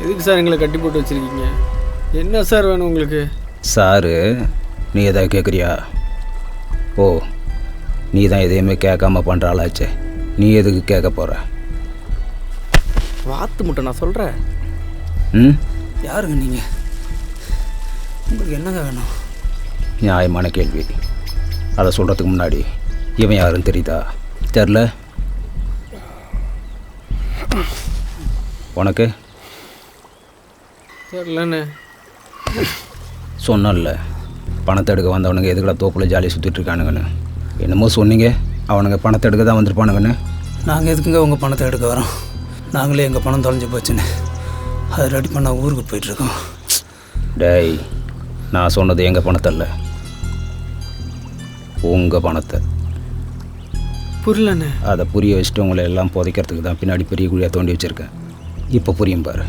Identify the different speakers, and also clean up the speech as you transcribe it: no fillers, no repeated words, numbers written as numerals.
Speaker 1: எதுக்கு சார் எங்களை கட்டி போட்டு வச்சுருக்கீங்க? என்ன சார் வேணும் உங்களுக்கு?
Speaker 2: சாரு, நீ எதாவது கேட்குறியா? ஓ, நீ தான் எதையுமே கேட்காம பண்ணுற ஆளாச்சே, நீ எதுக்கு கேட்க போகிற?
Speaker 1: வாத்து முட்டை நான் சொல்கிறேன்.
Speaker 2: ம்,
Speaker 1: யாருங்க நீங்கள்? உங்களுக்கு என்னங்க வேணும்?
Speaker 2: நியாயமான கேள்வி. அதை சொல்கிறதுக்கு முன்னாடி இவன் யாருன்னு தெரியுதா? தெரில உனக்கு?
Speaker 1: தெரிலண்ணே.
Speaker 2: சொன்னல, பணத்தை எடுக்க வந்தவனுங்க எதுக்கடா தோப்பில் ஜாலியாக சுற்றிட்டு இருக்கானுங்கன்னு. என்னமோ சொன்னீங்க, அவனுங்க பணத்தை எடுக்க தான் வந்திருப்பானுங்கன்னு.
Speaker 1: நாங்கள் எதுக்குங்க உங்கள் பணத்தை எடுக்க வரோம்? நாங்களே எங்கள் பணம் தொலைஞ்சு போச்சுன்னு அதை ரெடி பண்ண ஊருக்கு போயிட்டுருக்கோம்.
Speaker 2: டேய், நான் சொன்னது எங்கள் பணத்தை இல்லை, உங்கள் பணத்தை.
Speaker 1: புரியலண்ணே.
Speaker 2: அதை புரிய வச்சுட்டு உங்களை எல்லாம் புதைக்கிறதுக்கு தான் பின்னாடி பெரிய குழியாக தோண்டி வச்சுருக்கேன். இப்போ புரியும் பாரு.